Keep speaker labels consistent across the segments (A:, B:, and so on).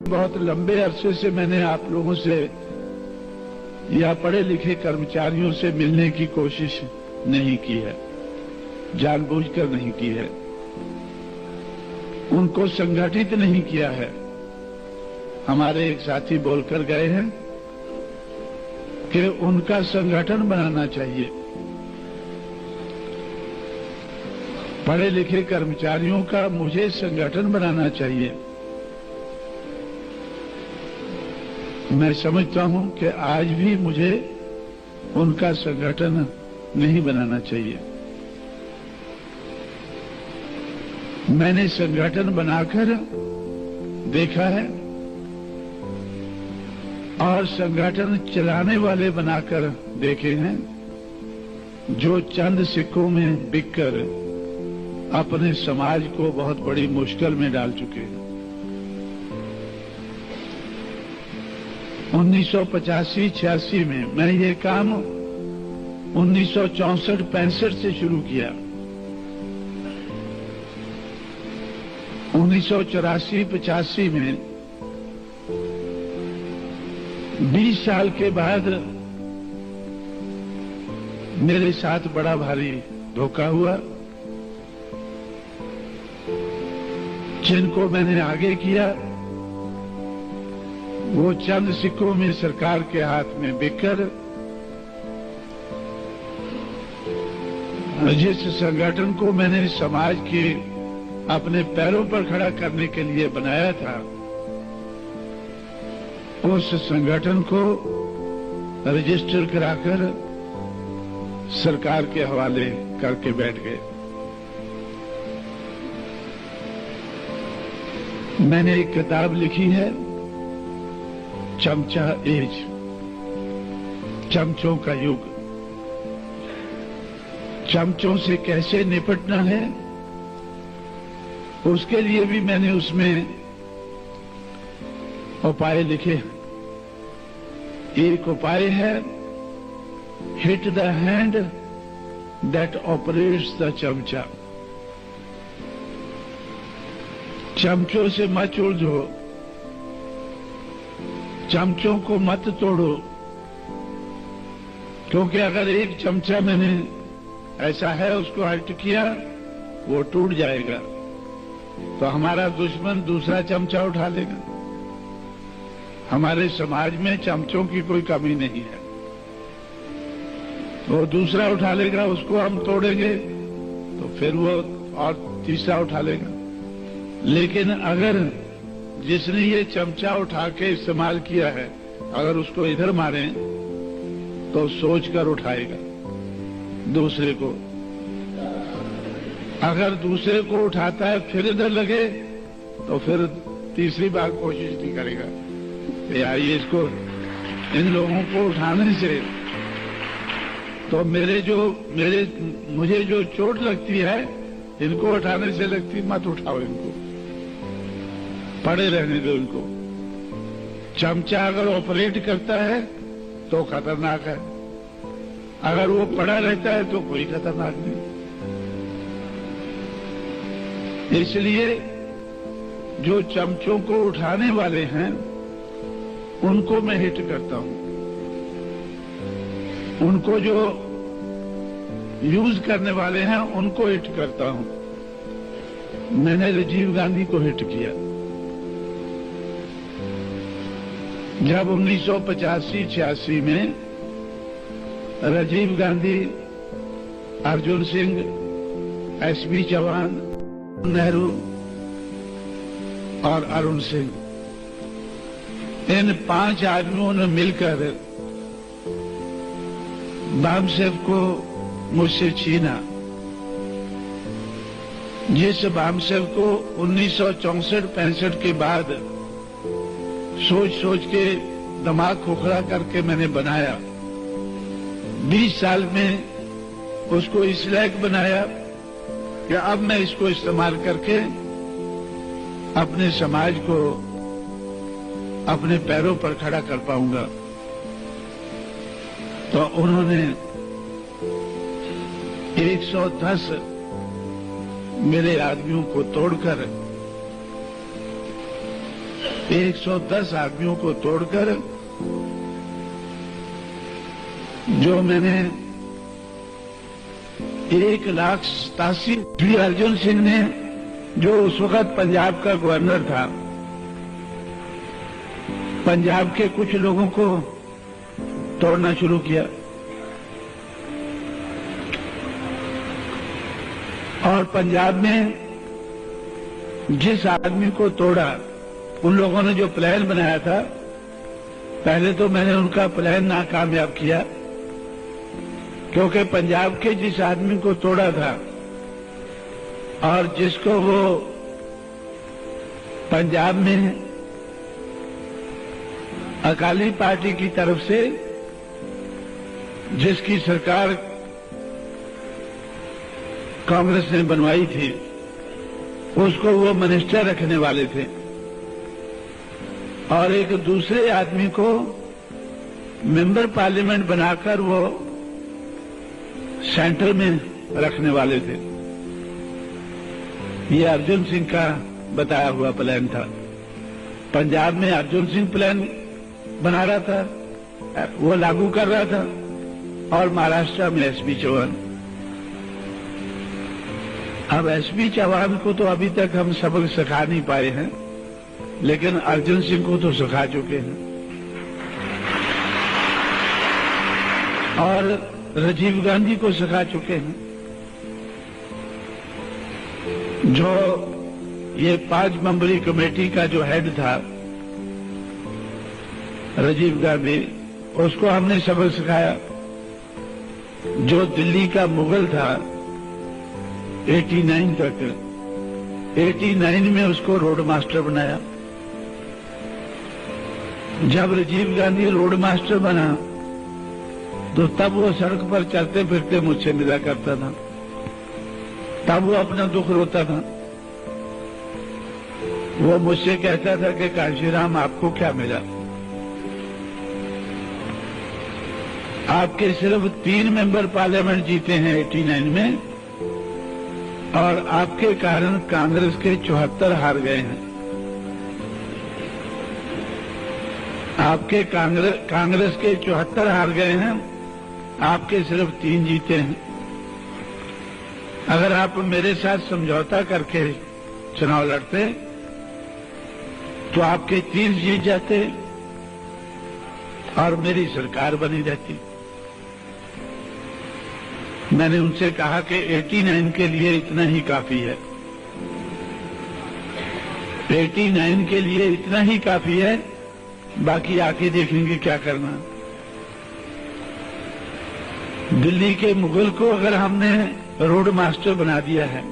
A: बहुत लंबे अरसे से मैंने आप लोगों से या पढ़े लिखे कर्मचारियों से मिलने की कोशिश नहीं की है, जानबूझकर नहीं की है, उनको संगठित नहीं किया है। हमारे एक साथी बोलकर गए हैं कि उनका संगठन बनाना चाहिए। पढ़े लिखे कर्मचारियों का मुझे संगठन बनाना चाहिए। मैं समझता हूं कि आज भी मुझे उनका संगठन नहीं बनाना चाहिए। मैंने संगठन बनाकर देखा है और संगठन चलाने वाले बनाकर देखे हैं जो चंद सिक्कों में बिककर अपने समाज को बहुत बड़ी मुश्किल में डाल चुके हैं। 1985-86 में मैं ये काम 1964-65 से शुरू किया। 1984-85 में 20 साल के बाद मेरे साथ बड़ा भारी धोखा हुआ। जिनको मैंने आगे किया वो चंद सिक्कों में सरकार के हाथ में बिककर जिस संगठन को मैंने समाज के अपने पैरों पर खड़ा करने के लिए बनाया था, उस संगठन को रजिस्टर कराकर सरकार के हवाले करके बैठ गए। मैंने एक किताब लिखी है, चमचा एज, चमचों का युग। चमचों से कैसे निपटना है उसके लिए भी मैंने उसमें उपाय लिखे। एक उपाय है, hit the hand that operates the चमचा। चमचों से मत उलझो, चमचों को मत तोड़ो, क्योंकि अगर एक चमचा मैंने ऐसा है उसको हट किया वो टूट जाएगा तो हमारा दुश्मन दूसरा चमचा उठा लेगा। हमारे समाज में चमचों की कोई कमी नहीं है, वो दूसरा उठा लेगा, उसको हम तोड़ेंगे तो फिर वो और तीसरा उठा लेगा। लेकिन अगर जिसने ये चमचा उठा के इस्तेमाल किया है अगर उसको इधर मारें तो सोचकर उठाएगा दूसरे को। अगर दूसरे को उठाता है फिर इधर लगे तो फिर तीसरी बार कोशिश नहीं करेगा। यार ये इसको, इन लोगों को उठाने से तो मुझे जो चोट लगती है इनको उठाने से लगती, मत उठाओ इनको, पड़े रहने दो इनको। चमचा अगर ऑपरेट करता है तो खतरनाक है, अगर वो पड़ा रहता है तो कोई खतरनाक नहीं। इसलिए जो चमचों को उठाने वाले हैं उनको मैं हिट करता हूं, उनको जो यूज करने वाले हैं उनको हिट करता हूं। मैंने राजीव गांधी को हिट किया। जब 1985-86 में राजीव गांधी, अर्जुन सिंह, एसबी चौहान, नेहरू और अरुण सिंह, इन 5 आदमियों ने मिलकर बामसेफ को मुझसे छीना। जिस बामसेफ को 1964-65 के बाद सोच सोच के दिमाग खोखला करके मैंने बनाया, 20 साल में उसको इस लायक बनाया कि अब मैं इसको इस्तेमाल करके अपने समाज को अपने पैरों पर खड़ा कर पाऊंगा। तो उन्होंने 110 मेरे आदमियों को तोड़कर 110 आदमियों को तोड़कर जो मैंने 1,87,000 श्री अर्जुन सिंह ने, जो उस वक्त पंजाब का गवर्नर था, पंजाब के कुछ लोगों को तोड़ना शुरू किया और पंजाब में जिस आदमी को तोड़ा, उन लोगों ने जो प्लान बनाया था, पहले तो मैंने उनका प्लान नाकामयाब किया, क्योंकि पंजाब के जिस आदमी को तोड़ा था और जिसको वो पंजाब में अकाली पार्टी की तरफ से, जिसकी सरकार कांग्रेस ने बनवाई थी, उसको वो मिनिस्टर रखने वाले थे और एक दूसरे आदमी को मेंबर पार्लियामेंट बनाकर वो सेंटर में रखने वाले थे। ये अर्जुन सिंह का बताया हुआ प्लान था। पंजाब में अर्जुन सिंह प्लान बना रहा था, वो लागू कर रहा था, और महाराष्ट्र में एसपी चौहान। अब एसपी चौहान को तो अभी तक हम सबक सिखा नहीं पाए हैं, लेकिन अर्जुन सिंह को तो सिखा चुके हैं। और राजीव गांधी को सिखा चुके हैं। जो ये 5 मेंबरी कमेटी का जो हेड था राजीव गांधी, उसको हमने सबक सिखाया। जो दिल्ली का मुगल था 89 तक, 89 में उसको रोड मास्टर बनाया। जब राजीव गांधी रोड मास्टर बना तो तब वो सड़क पर चलते फिरते मुझसे मिला करता था, तब वो अपना दुख रोता था। वो मुझसे कहता था कि कांशीराम, आपको क्या मिला? आपके सिर्फ 3 मेंबर पार्लियामेंट जीते हैं 89 में, और आपके कारण कांग्रेस के 74 हार गए हैं। आपके कांग्रेस के 74 हार गए हैं, आपके सिर्फ 3 जीते हैं। अगर आप मेरे साथ समझौता करके चुनाव लड़ते तो आपके 30 जीत जाते और मेरी सरकार बनी रहती। मैंने उनसे कहा कि 89 के लिए इतना ही काफी है, 89 के लिए इतना ही काफी है, बाकी आके देखेंगे क्या करना। दिल्ली के मुगल को अगर हमने रोड मास्टर बना दिया है,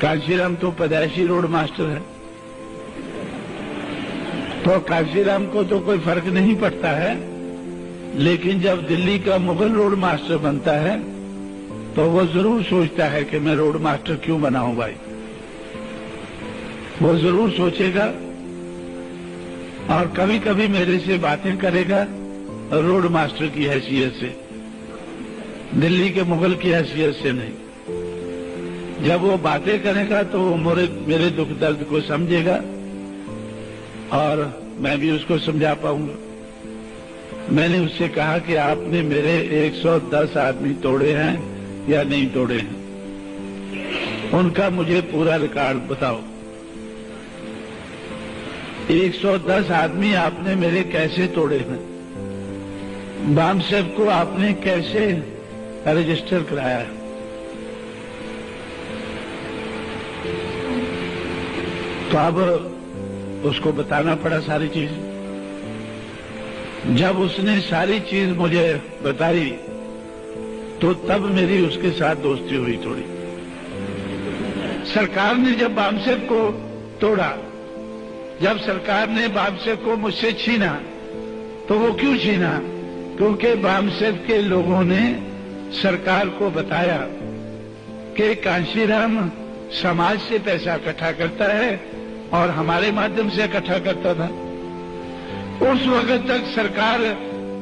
A: कांशीराम तो पैदाइशी रोड मास्टर है, तो कांशीराम को तो कोई फर्क नहीं पड़ता है। लेकिन जब दिल्ली का मुगल रोड मास्टर बनता है तो वो जरूर सोचता है कि मैं रोड मास्टर क्यों बनाऊं भाई। वो जरूर सोचेगा और कभी कभी मेरे से बातें करेगा रोड मास्टर की हैसियत से, दिल्ली के मुगल की हैसियत से नहीं। जब वो बातें करेगा तो वो मेरे दुख दर्द को समझेगा और मैं भी उसको समझा पाऊंगा। मैंने उससे कहा कि आपने मेरे 110 आदमी तोड़े हैं या नहीं तोड़े हैं, उनका मुझे पूरा रिकॉर्ड बताओ। 110 आदमी आपने मेरे कैसे तोड़े हैं? बाम साहब को आपने कैसे रजिस्टर कराया है? तो अब उसको बताना पड़ा सारी चीज। जब उसने सारी चीज मुझे बताई तो तब मेरी उसके साथ दोस्ती हुई थोड़ी। सरकार ने जब बामसेब को तोड़ा, जब सरकार ने बामसेब को मुझसे छीना, तो वो क्यों छीना? क्योंकि बामसेब के लोगों ने सरकार को बताया कि कांशीराम समाज से पैसा इकट्ठा करता है और हमारे माध्यम से इकट्ठा करता था। उस वक्त तक सरकार,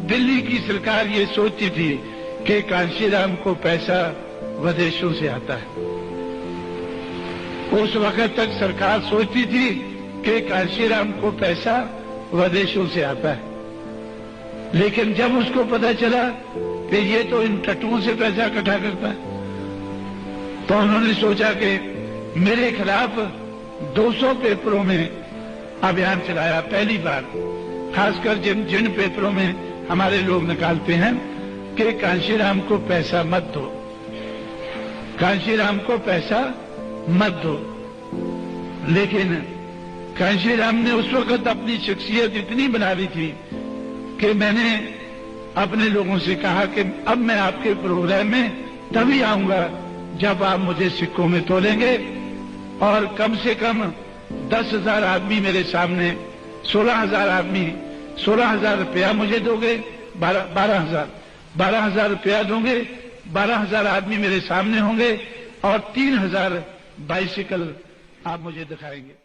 A: दिल्ली की सरकार ये सोचती थी कि कांशीराम को पैसा विदेशों से आता है। उस वक्त तक सरकार सोचती थी कि कांशीराम को पैसा विदेशों से आता है, लेकिन जब उसको पता चला कि ये तो इन टट्टुओं से पैसा इकट्ठा करता है, तो उन्होंने सोचा कि मेरे खिलाफ 200 पेपरों में अभियान चलाया पहली बार। खासकर जिन पेपरों में हमारे लोग निकालते हैं कि कांशीराम को पैसा मत दो, कांशीराम को पैसा मत दो। लेकिन कांशीराम ने उस वक्त अपनी शख्सियत इतनी बना ली थी कि मैंने अपने लोगों से कहा कि अब मैं आपके प्रोग्राम में तभी आऊंगा जब आप मुझे सिक्कों में तोलेंगे और कम से कम 10,000 आदमी मेरे सामने, 16,000 आदमी, 16,000 रुपया मुझे दोगे, 12,000 रुपया दोगे, 12,000 आदमी मेरे सामने होंगे और 3,000 बाइसिकल आप मुझे दिखाएंगे।